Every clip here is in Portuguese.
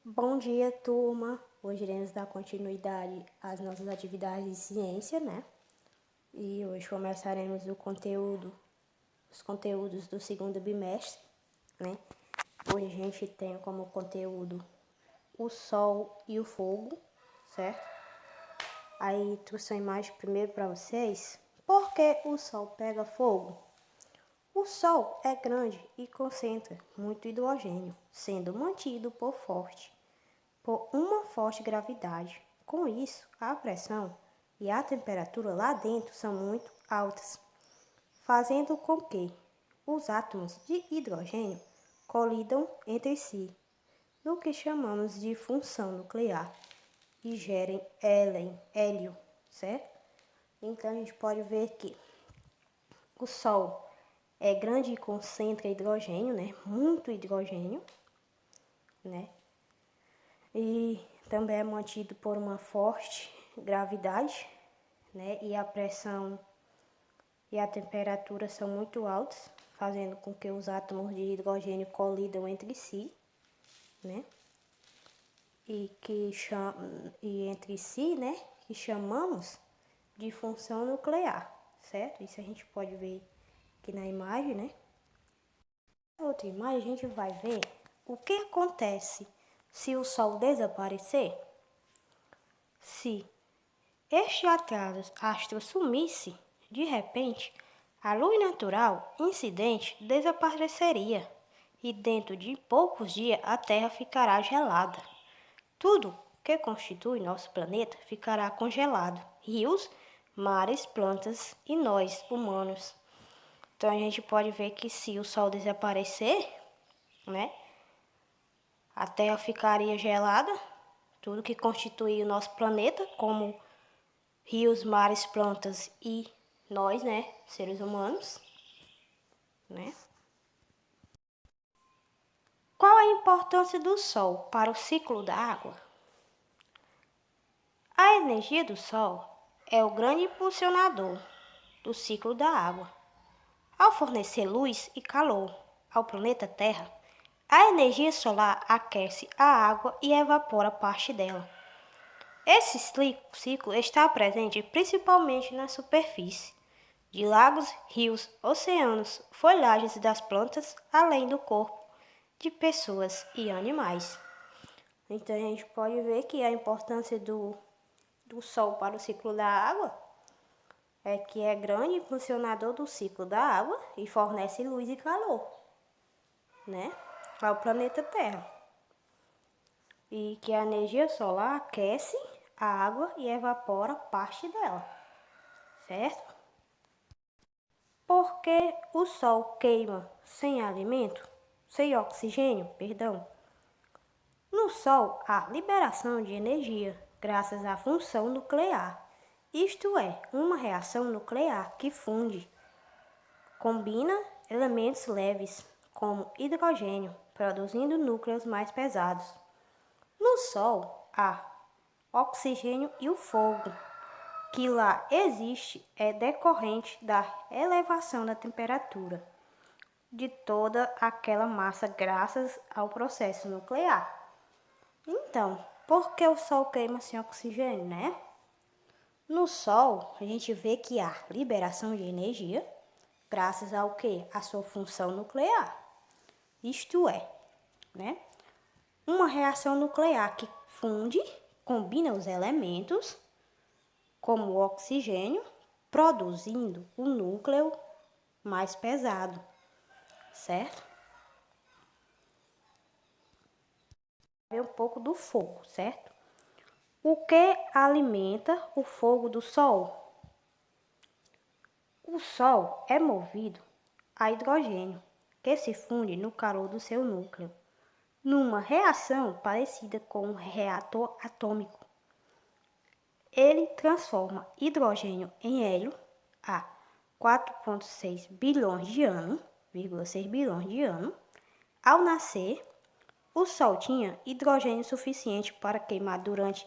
Bom dia, turma! Hoje iremos dar continuidade às nossas atividades de ciência, né? E hoje começaremos os conteúdos do segundo bimestre, né? Hoje a gente tem como conteúdo o Sol e o Fogo, certo? Aí trouxe a imagem primeiro para vocês. Por que o Sol pega fogo? O Sol é grande e concentra muito hidrogênio, sendo mantido por uma forte gravidade. Com isso, a pressão e a temperatura lá dentro são muito altas, fazendo com que os átomos de hidrogênio colidam entre si, no que chamamos de fusão nuclear, e gerem hélio, certo? Então a gente pode ver que o Sol é grande e concentra hidrogênio, né? Muito hidrogênio, né? E também é mantido por uma forte gravidade, né? E a pressão e a temperatura são muito altas, fazendo com que os átomos de hidrogênio colidam entre si, né? E entre si, né? Que chamamos de fusão nuclear, certo? Isso a gente pode ver aqui na imagem, né? Na outra imagem a gente vai ver o que acontece se o Sol desaparecer. Se este astro sumisse, de repente, a luz natural incidente desapareceria e dentro de poucos dias a Terra ficará gelada. Tudo que constitui nosso planeta ficará congelado: rios, mares, plantas e nós, humanos. Então a gente pode ver que se o Sol desaparecer, né, a Terra ficaria gelada, tudo que constitui o nosso planeta, como rios, mares, plantas e nós, né, seres humanos, né? Qual a importância do Sol para o ciclo da água? A energia do Sol é o grande impulsionador do ciclo da água. Ao fornecer luz e calor ao planeta Terra, a energia solar aquece a água e evapora parte dela. Esse ciclo está presente principalmente na superfície de lagos, rios, oceanos, folhagens das plantas, além do corpo de pessoas e animais. Então a gente pode ver que a importância do Sol para o ciclo da água é que é grande funcionador do ciclo da água e fornece luz e calor, né, ao planeta Terra. E que a energia solar aquece a água e evapora parte dela, certo? Porque o Sol queima sem alimento, sem oxigênio, perdão. No Sol há liberação de energia graças à fusão nuclear, isto é, uma reação nuclear que combina elementos leves, como hidrogênio, produzindo núcleos mais pesados. No Sol há oxigênio e o fogo, que lá existe, é decorrente da elevação da temperatura de toda aquela massa graças ao processo nuclear. Então, por que o Sol queima sem oxigênio, né? No Sol, a gente vê que há liberação de energia graças ao que? A sua função nuclear. Isto é, né, uma reação nuclear que combina os elementos, como o oxigênio, produzindo o núcleo mais pesado, certo? Um pouco do fogo, certo? O que alimenta o fogo do Sol? O Sol é movido a hidrogênio, que se funde no calor do seu núcleo, numa reação parecida com um reator atômico. Ele transforma hidrogênio em hélio a 4,6 bilhões de anos, 6 bilhões de anos. Ao nascer, o Sol tinha hidrogênio suficiente para queimar durante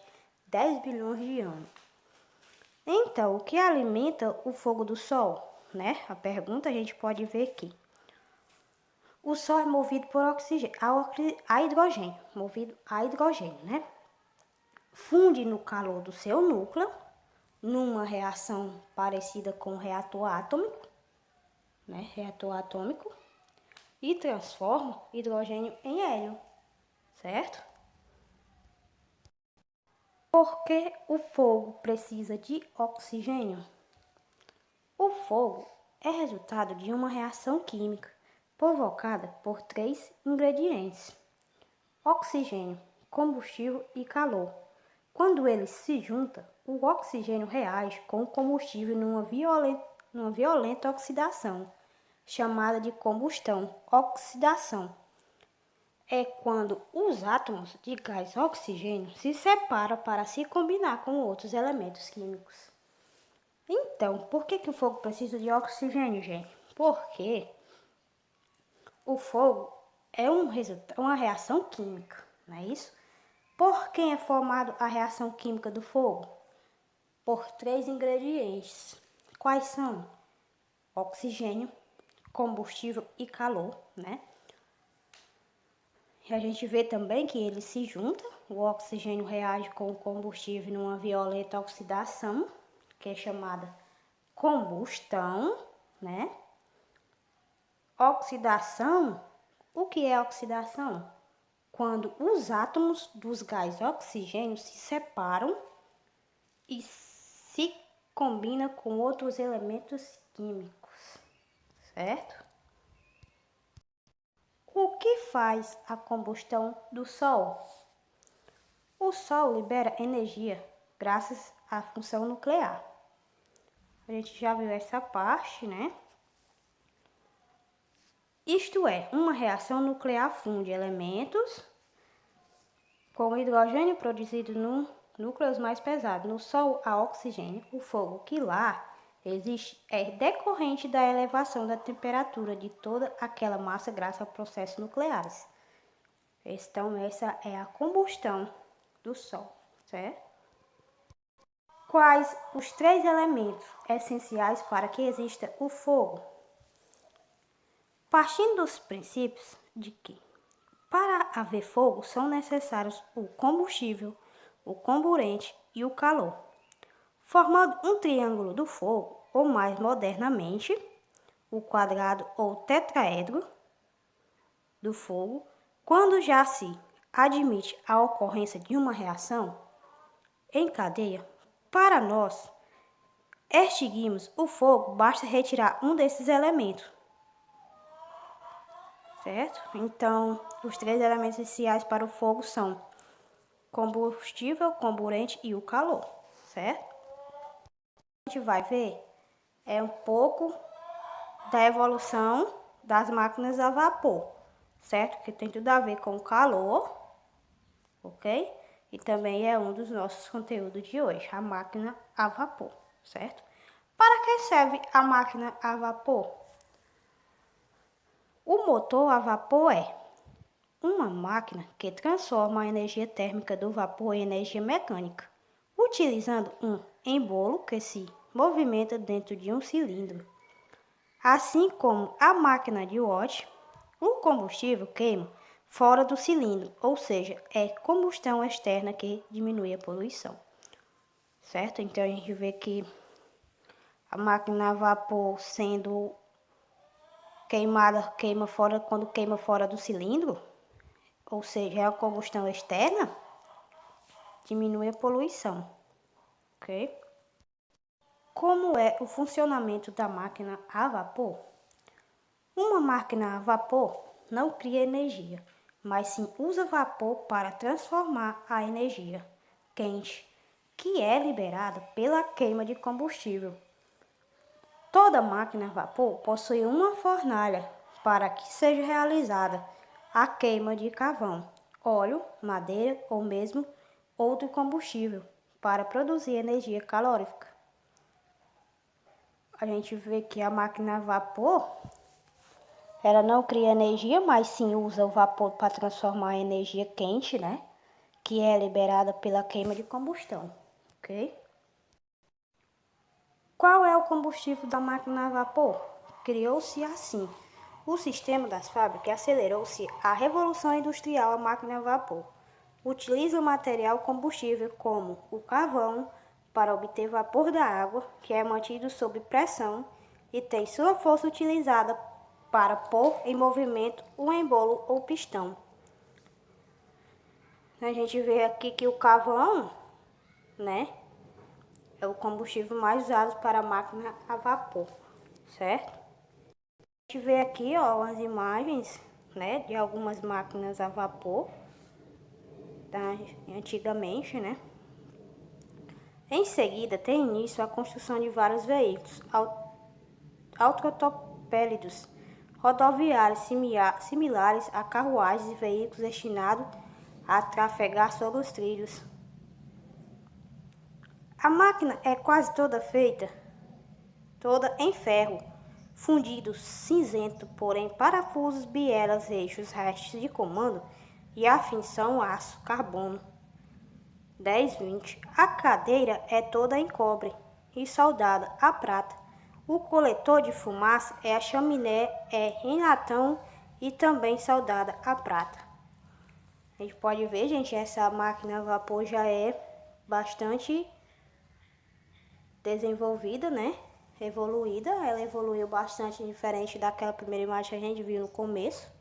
10 bilhões de anos. Então, o que alimenta o fogo do Sol, né? A pergunta a gente pode ver aqui. O Sol é movido por oxigênio, a hidrogênio, movido a hidrogênio, né? Funde no calor do seu núcleo, numa reação parecida com o reator atômico, né? Reator atômico, e transforma hidrogênio em hélio, certo? Por que o fogo precisa de oxigênio? O fogo é resultado de uma reação química provocada por 3 ingredientes: oxigênio, combustível e calor. Quando eles se juntam, o oxigênio reage com o combustível numa violenta oxidação, chamada de combustão. Oxidação é quando os átomos de gás oxigênio se separam para se combinar com outros elementos químicos. Então, por que o fogo precisa de oxigênio, gente? Porque o fogo é uma reação química, não é isso? Por quem é formado a reação química do fogo? Por 3 ingredientes. Quais são? Oxigênio, combustível e calor, né? E a gente vê também que eles se juntam. O oxigênio reage com o combustível numa violenta oxidação, que é chamada combustão, né? Oxidação. O que é oxidação? Quando os átomos dos gás oxigênio se separam e se combinam com outros elementos químicos, certo? O que faz a combustão do Sol? O Sol libera energia graças à função nuclear. A gente já viu essa parte, né? Isto é, uma reação nuclear funde elementos com hidrogênio produzido no núcleos mais pesados. No Sol, há oxigênio. O fogo que lá existe é decorrente da elevação da temperatura de toda aquela massa graças a processos nucleares. Então, essa é a combustão do Sol, certo? Quais os 3 elementos essenciais para que exista o fogo? Partindo dos princípios de que para haver fogo são necessários o combustível, o comburente e o calor, formando um triângulo do fogo, ou mais modernamente, o quadrado ou tetraedro do fogo. Quando já se admite a ocorrência de uma reação em cadeia, para nós extinguirmos o fogo, basta retirar um desses elementos, certo? Então, os 3 elementos essenciais para o fogo são combustível, comburente e o calor, certo? A gente vai ver um pouco da evolução das máquinas a vapor, certo? Que tem tudo a ver com o calor, ok? E também é um dos nossos conteúdos de hoje, a máquina a vapor, certo? Para que serve a máquina a vapor? O motor a vapor é uma máquina que transforma a energia térmica do vapor em energia mecânica, utilizando um embolo que se movimenta dentro de um cilindro. Assim como a máquina de Watt, o combustível queima fora do cilindro, ou seja, é combustão externa que diminui a poluição, certo? Então a gente vê que a máquina a vapor sendo queimada, quando queima fora do cilindro, ou seja, é a combustão externa, diminui a poluição, ok? Como é o funcionamento da máquina a vapor? Uma máquina a vapor não cria energia, mas sim usa vapor para transformar a energia quente, que é liberada pela queima de combustível. Toda máquina a vapor possui uma fornalha para que seja realizada a queima de carvão, óleo, madeira ou mesmo outro combustível para produzir energia calórica. A gente vê que a máquina a vapor, ela não cria energia, mas sim usa o vapor para transformar a energia quente, né? Que é liberada pela queima de combustão, ok? Qual é o combustível da máquina a vapor? Criou-se assim. O sistema das fábricas acelerou-se a revolução industrial a máquina a vapor. Utiliza o material combustível como o carvão para obter vapor da água, que é mantido sob pressão e tem sua força utilizada para pôr em movimento um embolo ou pistão. A gente vê aqui que o carvão, né, é o combustível mais usado para a máquina a vapor, certo? A gente vê aqui, ó, as imagens, né, de algumas máquinas a vapor, antigamente, né? Em seguida, tem início a construção de vários veículos autotopélidos, rodoviários similares a carruagens e veículos destinados a trafegar sobre os trilhos. A máquina é quase toda feita em ferro, fundido cinzento, porém parafusos, bielas, eixos, hastes de comando e afins são aço, carbono 10-20. A cadeira é toda em cobre e soldada a prata. O coletor de fumaça a chaminé é em latão e também soldada a prata. A gente pode ver, gente, essa máquina a vapor já é bastante desenvolvida, né? Evoluída. Ela evoluiu bastante diferente daquela primeira imagem que a gente viu no começo.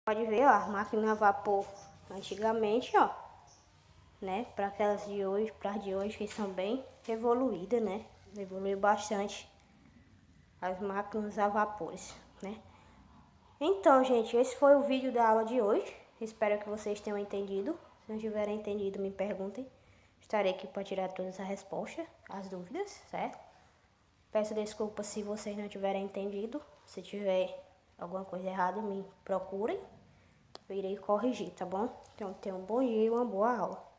Pode ver, ó, a máquina a vapor antigamente, ó, né? Para aquelas de hoje, para as de hoje que são bem evoluídas, né? Evoluiu bastante as máquinas a vapores, né? Então, gente, esse foi o vídeo da aula de hoje. Espero que vocês tenham entendido. Se não tiverem entendido, me perguntem. Estarei aqui para tirar todas as respostas, as dúvidas, certo? Peço desculpas se vocês não tiverem entendido. Se tiver alguma coisa errada, me procurem. Eu irei corrigir, tá bom? Então, tenham um bom dia e uma boa aula.